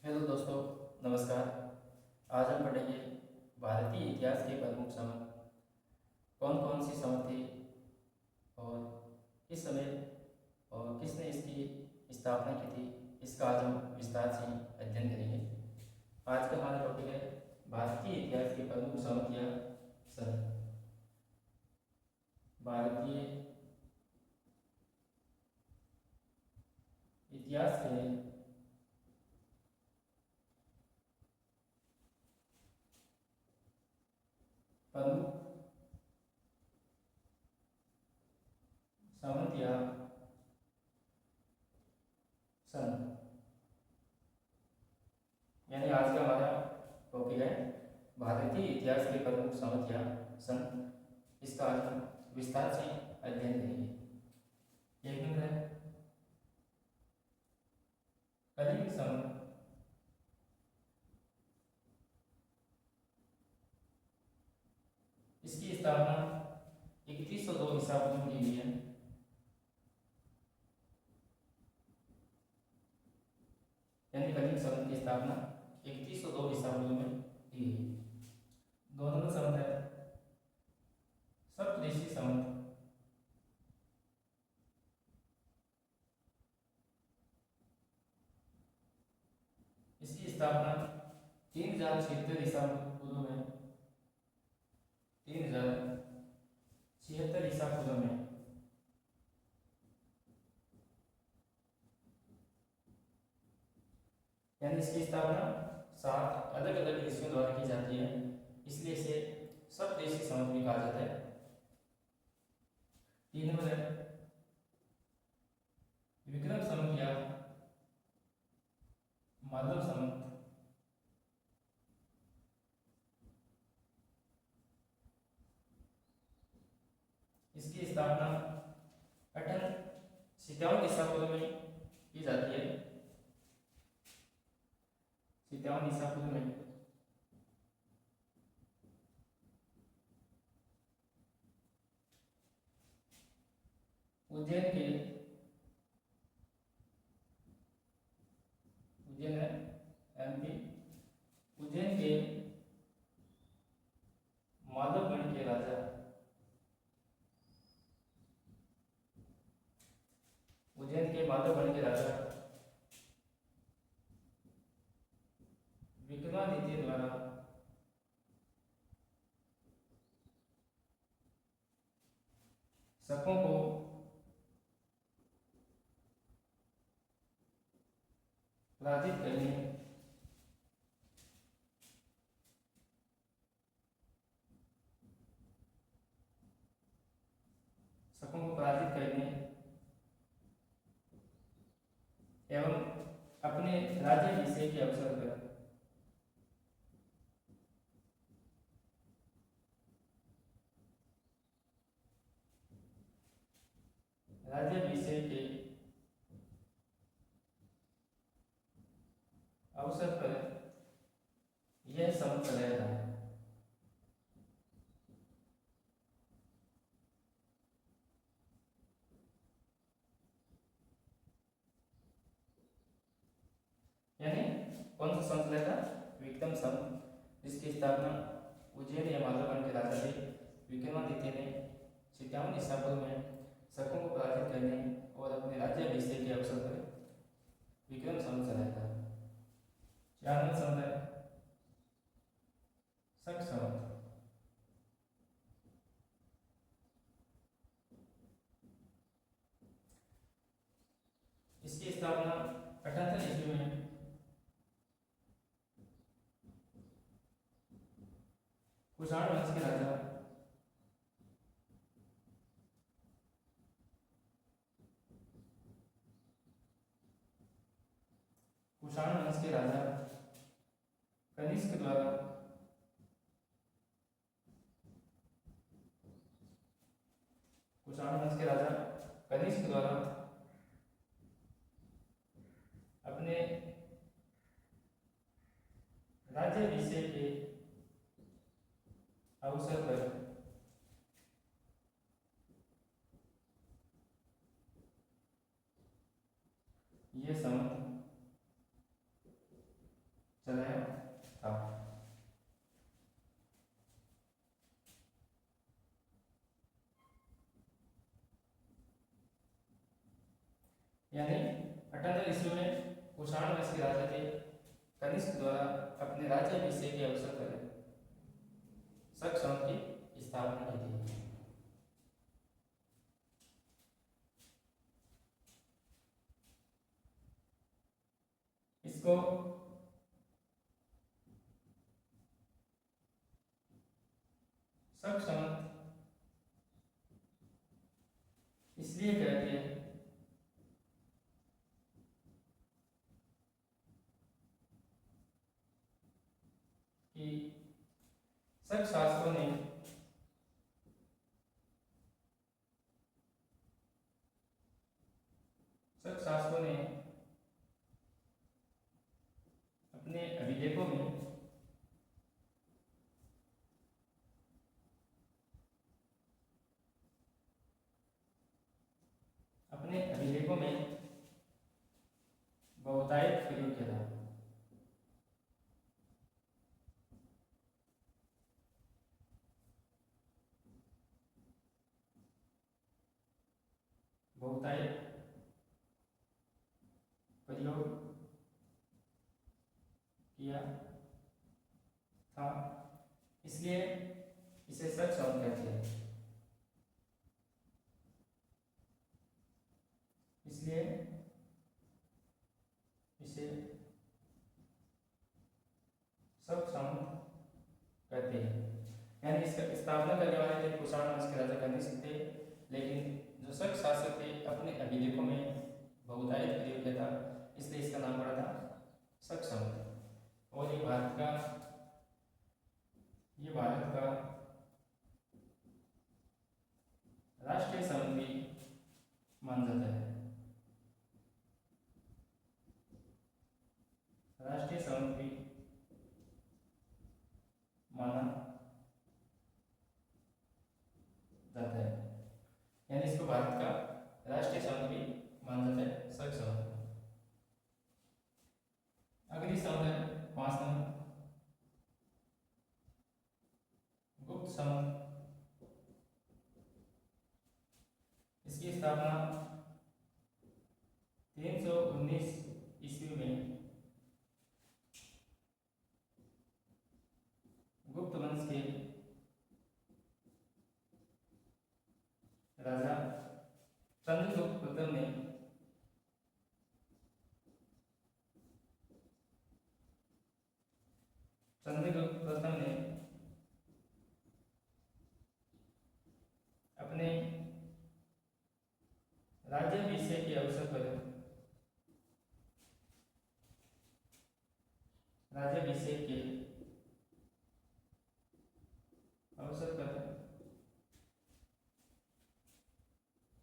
Hello दोस्तों, नमस्कार। आज हम पढ़ेंगे भारतीय इतिहास के प्रमुख संवत। कौन कौन सी संवत थी और किस समय और किसने इसकी स्थापना की थी, इसका आज हम विस्तार से अध्ययन करेंगे। आज का हमारा टॉपिक है भारतीय इतिहास के प्रमुख संवत या सन। भारतीय इतिहास के प्रमुख संवत या सन, यानी आज का हमारा टॉपिक है भारतीय इतिहास के प्रमुख संवत या सन। इसका आज हम विस्तार से अध्ययन करेंगे। एक नंबर है कलिंग संवत। इसकी स्थापना 3102 ईसा पूर्व में की गई है। यानी कलिंग संवत की स्थापना 3102 ईसा पूर्व में की गई। दो नंबर संवत है सप्तऋषि संवत। इसकी स्थापना 3076 ईसा पूर्व में 3076 ईसा पूर्व में। यानी इसकी स्थापना 7 अलग अलग ऋषियों द्वारा की जाती है, इसलिए इसे सप्तऋषि संवत भी कहा जाता है। 3 नंबर है विक्रम संवत या माधव संवत। इसकी स्थापना 57 ईसा पूर्व में की जाती है। 57 ईसा पूर्व में। उज्जैन के उज्जैन है एमपी। उज्जैन के माधवगण के राजा उज्जैन के माधवगण के राजा विक्रमादित्य द्वारा शकों को पराजित करने एवं अपने राज्याभिषेक के अवसर पर राज्याभिषेक के अवसर पर यह संवत चलाया था। यानी कौन सा संवत चलाया था? विक्रम संवत, जिसकी स्थापना उज्जैन या माधवगण के राजा थे विक्रमादित्य ने 57 ईसा पूर्व में शकों को पराजित करने और अपने राज्याभिषेक के अवसर पर विक्रम संवत चलाया था। 4 नंबर संवत है शक संवत। इसकी स्थापना 78 ईस्वी में कुषाण वंश के राजा कनिष्क द्वारा अपने राज्याभिषेक के अवसर पर यह संवत चलाया था। यानी 78 ईस्वी में कुषाण वंश के राजा थे कनिष्क द्वारा अपने राज्याभिषेक के अवसर पर शक संवत की स्थापना की थी। इसको शक संवत इसलिए कहते हैं कि शक शासकों ने अपने अभिलेखों में बहुतायत प्रयोग किया था। बहुतायत प्रयोग किया था, इसलिए इसे शक संवत कहते हैं। इसलिए इसे शक संवत कहते हैं। यानी इसका स्थापना करने वाले थे कुषाण वंश के राजा कनिष्क थे, लेकिन जो शक शासक थे अपने अभिलेखों में बहुतायत प्रयोग किया था, इसलिए इसका नाम पड़ा था शक संवत। और ये भारत का राष्ट्रीय संवत भी माना जाता है। राष्ट्रीय संवत भी माना जाता है, यानी इसको भारत का राष्ट्रीय संवत भी माना जाता है, शक संवत। अगली संवत है 5 नंबर गुप्त संवत। इसकी स्थापना 319 ईस्वी में गुप्त वंश के राजा चंद्रगुप्त प्रथम ने अपने राज्याभिषेक के अवसर पर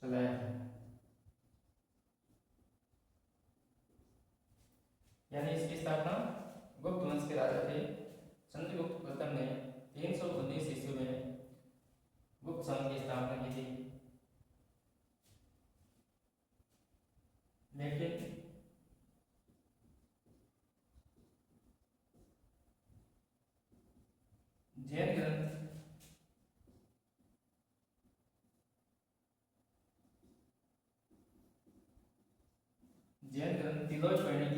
चलाया था। यानी इसकी स्थापना गुप्त वंश के राजा थे चंद्रगुप्त प्रथम ने 319 ईस्वी में गुप्त संघ की स्थापना की थी। लेकिन जैन ग्रंथ तिलोच परिणति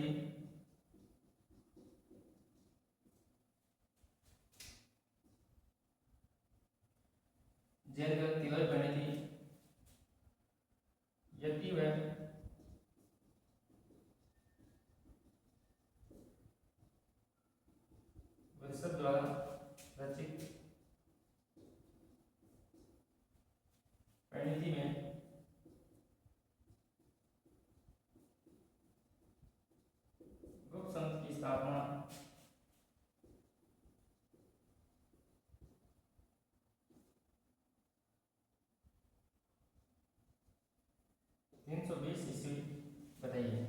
यदि वह वत्सद द्वारा रचित परिणति में गुप्त संघ की स्थापना 320 ईस्वी बताई है।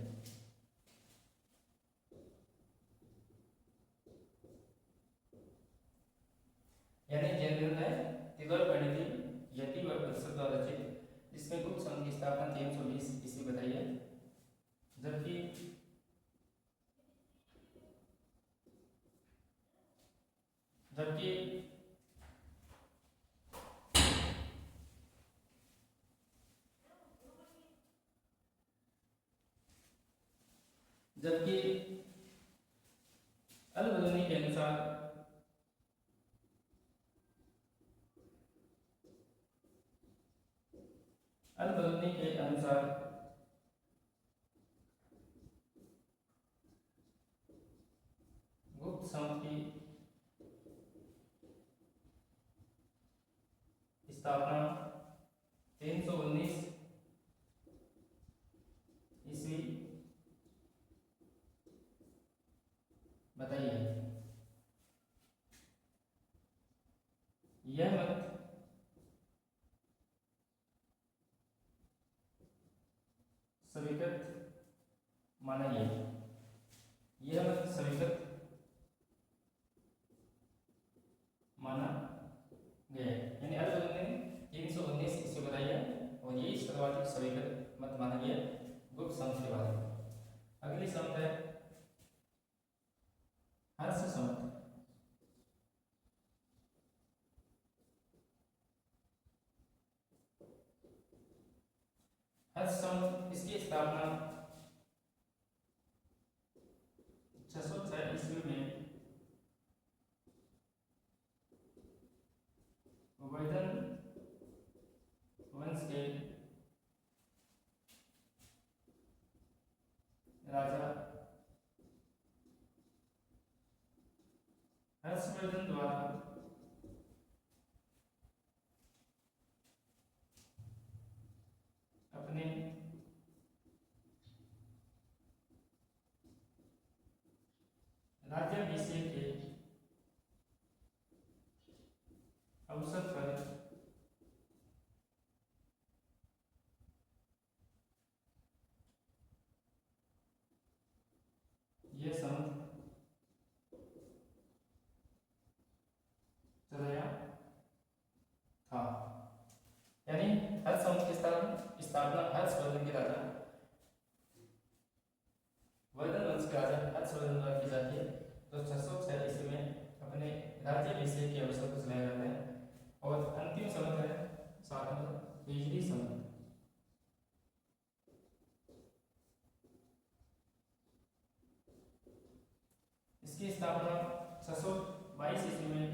यानी जैन ग्रंथ है तिलोच परिणति यति व वत्सद द्वारा रचित, जिसमें गुप्त संघ की स्थापना 320 ईस्वी बताई है। जबकि जबकि अल बलूनी के अनुसार अल बलूनी के अनुसार गुप्त संवत की स्थापना 319 ईस्वी। बताइए यह मत स्वीकृत माना गया। यह मत स्वीकृत माना गया, यानी अल बलूनी ने 319 ईस्वी बताई है और यही सर्वाधिक स्वीकृत मत माना गया गुप्त संवत के बारे में। अगली संवत है हर्ष संवत। हर्ष संवत इसकी स्थापना 606 ईस्वी में वर्धन वंश के राजा हर्षवर्धन द्वारा अपने राज्याभिषेक के अवसर पर यह संवत चलाया था। यानी हर्ष संवत की स्थापना हर्षवर्धन के राजा वर्धन वंश के राजा हर्षवर्धन द्वारा की जाती है। तो 606 ईस्वी में अपने राज्याभिषेक के अवसर पर चलाया जाता है। और अंतिम संवत है 7 हिजरी संवत। इसकी स्थापना 622 ईस्वी में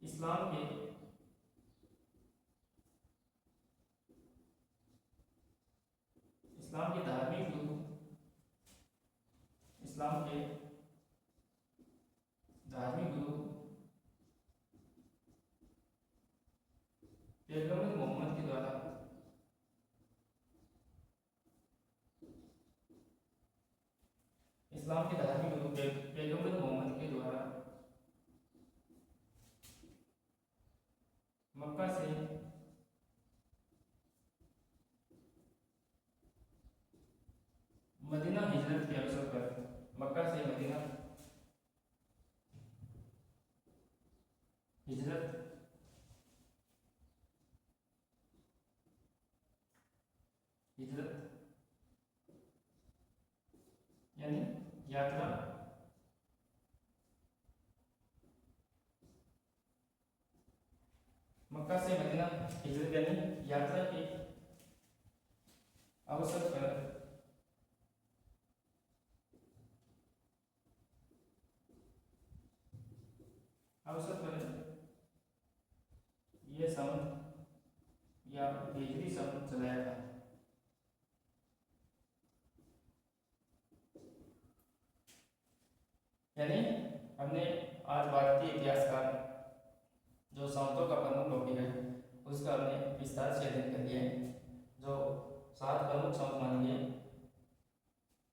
इस्लाम के धार्मिक गुरु पैगंबर मोहम्मद के द्वारा इस्लाम के धार्मिक गुरु पैगंबर मोहम्मद के द्वारा मक्का से मदीना हिजरत के अवसर पर मक्का से मदीना हिजरत यानी यात्रा मक्का से मदीना हिजरत यानी यात्रा के अवसर पर यह संवत या हिजरी संवत चलाया था। यानी हमने आज भारतीय इतिहास का जो संवतों का प्रमुख टॉपिक है उसका हमने विस्तार से अध्ययन कर लिया है, जो 7 प्रमुख संवत माने गए।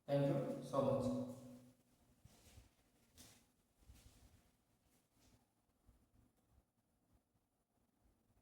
Thank you so much.